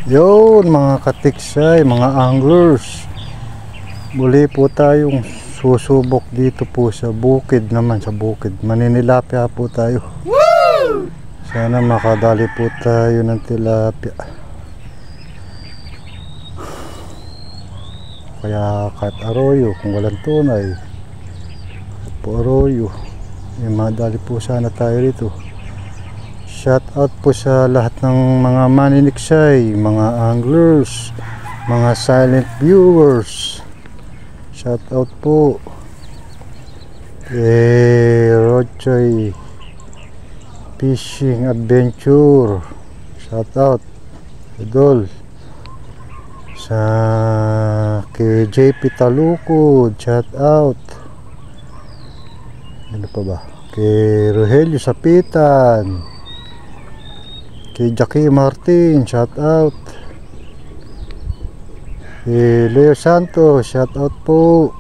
Yun mga katiksay, mga anglers, muli po tayong susubok dito po sa bukid naman, sa bukid. Maninilapia po tayo. Woo! Sana makadali po tayo ng tilapia. Kaya kahit arroyo, kung walang tunay, kahit po arroyo, madali po sana tayo rito. Shout out po sa lahat ng mga maniniksay, mga anglers, mga silent viewers. Shout out po kay Rochoy Fishing Adventure. Shout out idol. Sa kay JP Talukod, shout out. Ano pa ba? Kay Rogelio Sapitan, kay Jackie Martin, shout out. Kay Leo Santos, shout out po.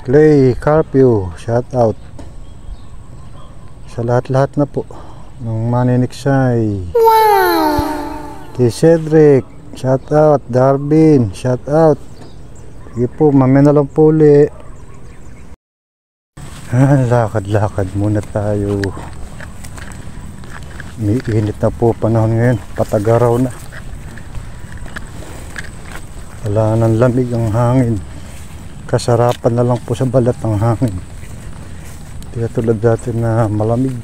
Clay Carpio, shout out. Sa lahat-lahat na po ng maniniksay. Wow! Kay Cedric, shout out. Darwin, shout out. Sige po, mamaya na lang po ulit. Lakad-lakad muna tayo. Init na po panahon ngayon, patagaraw na. Wala nang lamig ang hangin, kasarapan na lang po sa balat ang hangin. Hindi tulad dati na malamig.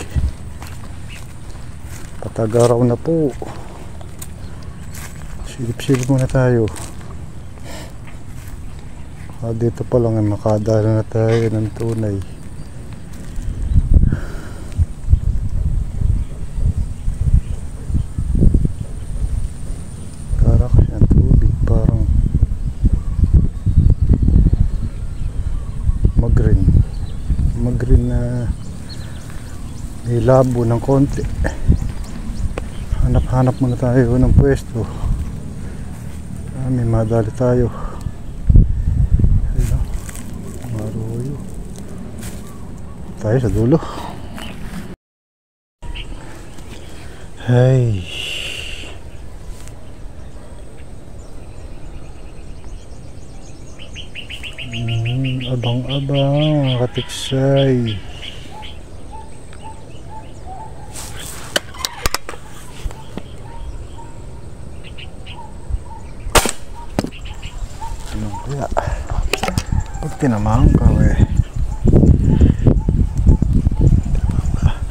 Patagaraw na po. Silip-silip muna tayo. Dito pa lang ay makadala na tayo ng tunay. Mag-green na may labo ng konti. Hanap-hanap muna tayo ng pwesto. May madali tayo. Ayun, maruyo tayo sa dulo. Hey, abang-abang katiksay. Ano kaya pag tinamahan ka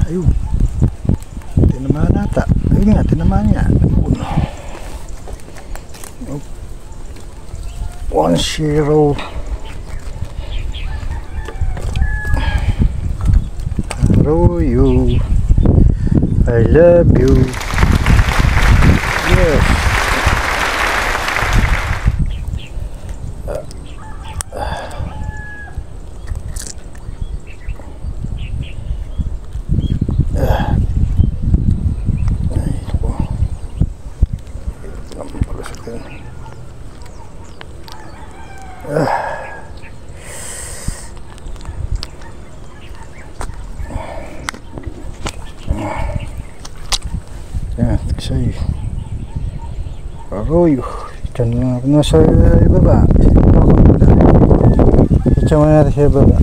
ayun, tinamahan nata. Ayun nga, tinamahan niya. 1-0. You, I love you. Yes. Say arroyo, dyan lang ako nasa ibaba. Dyan mo natin sa ibaba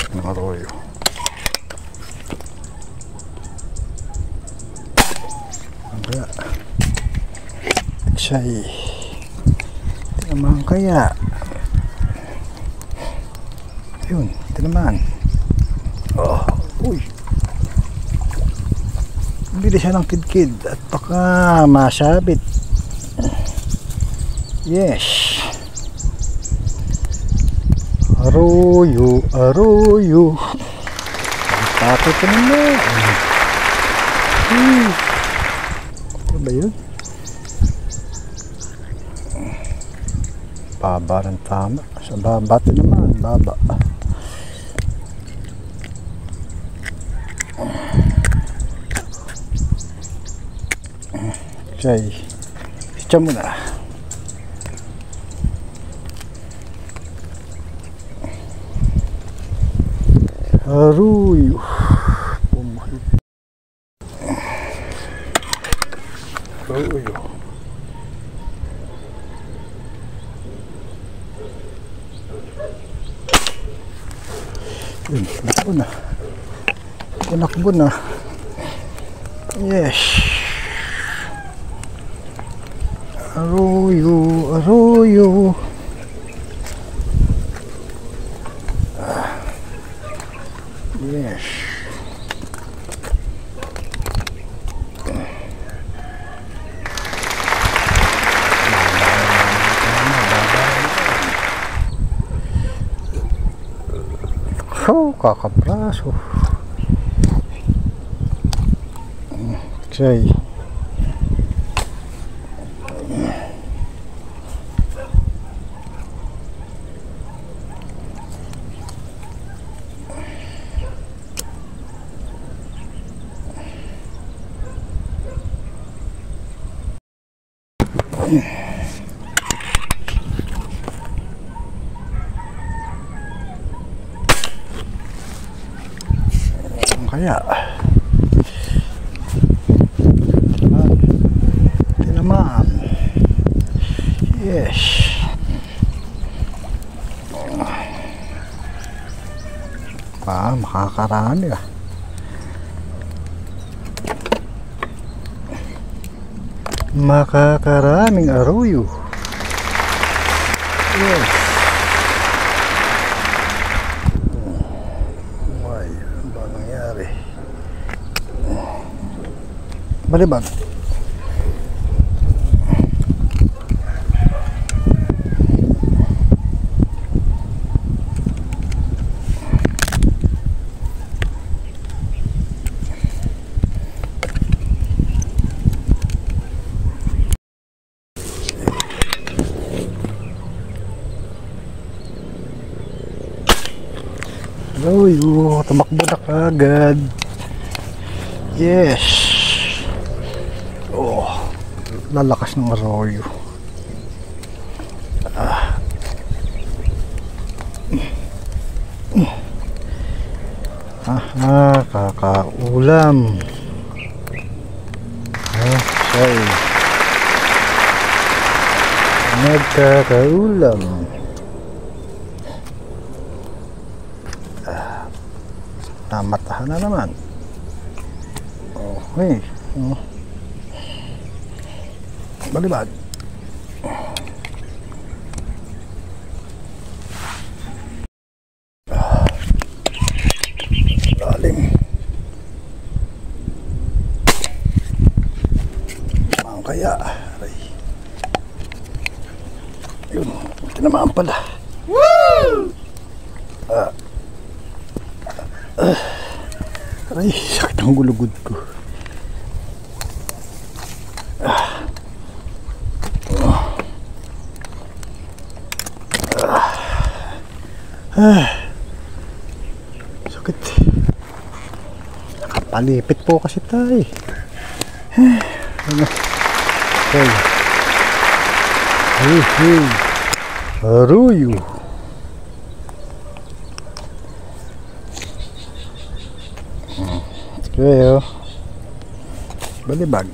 ng arroyo. Ang kaya say tinamaan kaya. Ayun, tinamaan. Oh, uy, bili siya ng kid-kid at baka masabit. Yes, arroyo, arroyo. Tato ko naman. Ano ba yun? Baba ng tama. Sa baba naman, baba. Okay, siya muna. Arroyo. Arroyo. Yun, tinakbo na. Tinakbo na. Yes. Arroyo, arroyo. Yes. Oh, kakapraso. Okay. Kaya tinamaan. Yes. Makakarami ah. Makakaraming arroyo. Yes. Balibag. Arroyo, tumakbo na kagad. Yes. Oh, lalakas ng arroyo. Kakaulam. Okay. Nagkakaulam. Namatahan na naman. Okay. Balibag. Lalim. Kaya aray. Yun, tinamaan pala. Woo! Aray, sakit ang gulugod ko. Sakit. Nakapalipit po kasi tayo. Ano? Okay. Hey. Arroyo. Okay, oh. Balibag.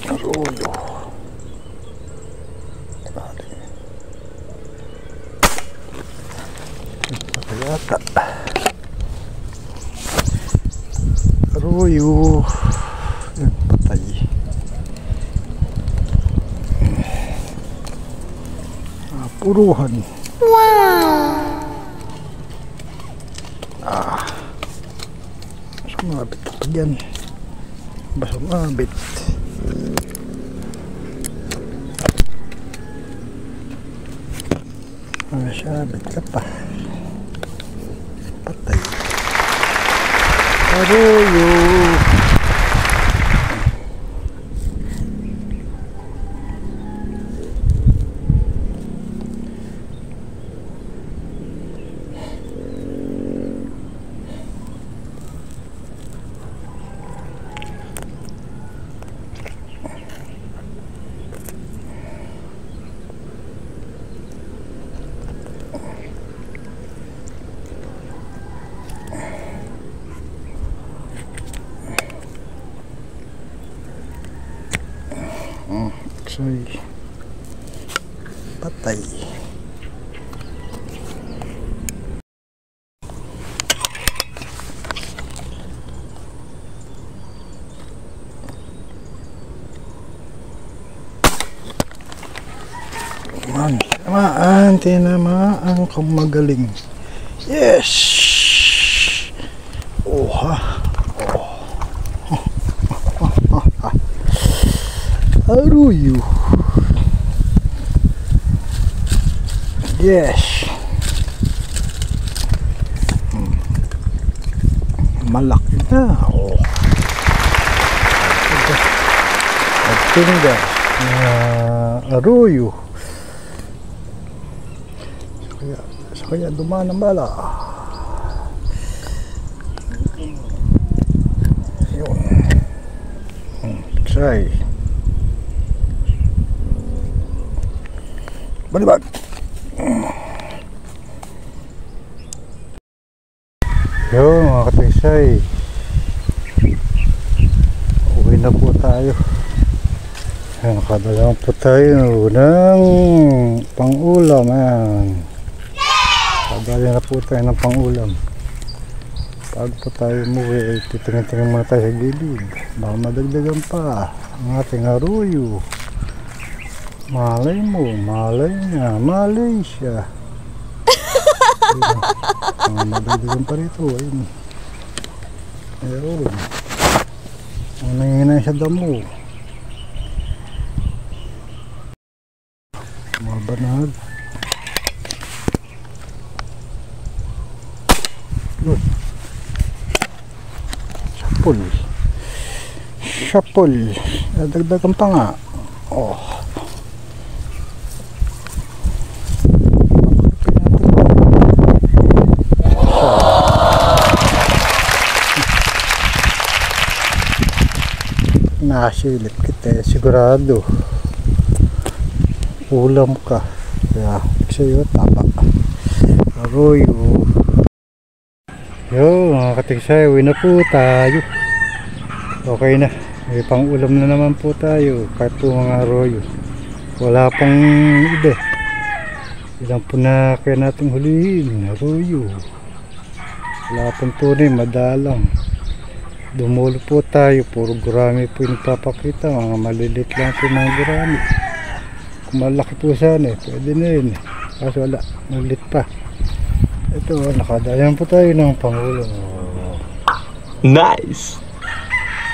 Arroyo. Yata. Arroyo. Patay. Puruhan. Wow. Sumabit pa dyan. Sumabit. Sabit ka pa. Patay. Arroyo. katiksay. Patay. Tinamaan kang magaling. Yes! Oh ha. Aruyo. Yes. Malaki na. Oh. Magtinda. Aruyo. Kaya dumaan ang bala. Yun. Try. Balibag. Yun mga katiksay. Uwi na po tayo. Nakadalaman po tayo ng pang-ulam. Ayan. Kadali na po tayo ng pang-ulam. Pag po tayo umuwi ay titingin-tingin muna tayo sa gilid. Baka madagdagan pa ang ating aruyo. Malay mo, malay niya, malay siya. Madagdagan pa rito. Ayun. Meron. Ang nanginay sa damo. Mga banag. Sapul. Sapul. Dagdagan pa nga. Oh. Nasilip kita sigurado. Ulam ka. Kaya sa'yo tapa. Aruyo. Yo mga katiksay, uwi na po tayo. Okay na, may pang ulam na naman po tayo. Kahit po mga aruyo, wala pang iba. Ilang po na kaya natin hulihin. Aruyo, wala pang tunay, madalang. Dumulo po tayo, puro gurami po yung nagpapakita. Mga malilit lang po mga gurami. Kung malaki po sana pwede na yun. Kaso wala, malilit pa. Ito, nakadayan po tayo ng pangulo. Nice!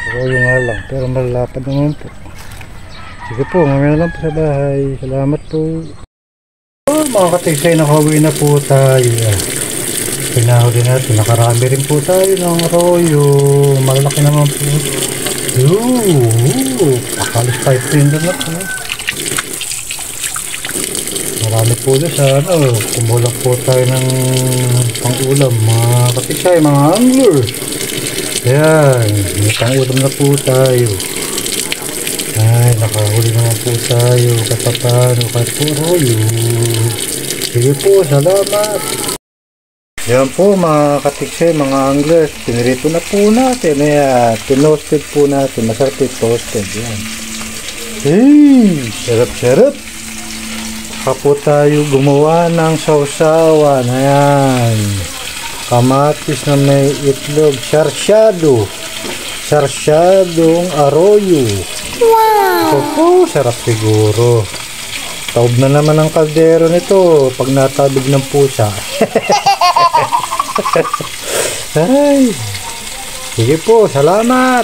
Pangulo nga lang, pero malalapad naman po. Sige po, mamaya na lang po sa bahay. Salamat po. Mga katiksay, nakauwi na po tayo. Pinahuli natin, nakarami rin po tayo ng aruyo. Malaki naman po. Pakalis 5 finger na po. Marami po na sa kumulang po tayo ng pang-ulam mga katiksay, mga angler. Ayan, may pang-ulam na po tayo. Ay, nakahuli naman po tayo katapano kahit po aruyo. Sige po, salamat. Ayan po mga katiksay, mga angler, pinirito na po natin. Ayan, tinoasted po natin, masarap yung toasted. Ayan. Hey, sarap-sarap. Saka po tayo gumawa ng sausawan. Ayan. Kamatis na may itlog. Sarsyado. Sarsyadong aruyo. Wow! Ito po, sarap siguro. Taob na naman ang kaldero nito pag natabig ng pusa. Ay. Sige po, salamat.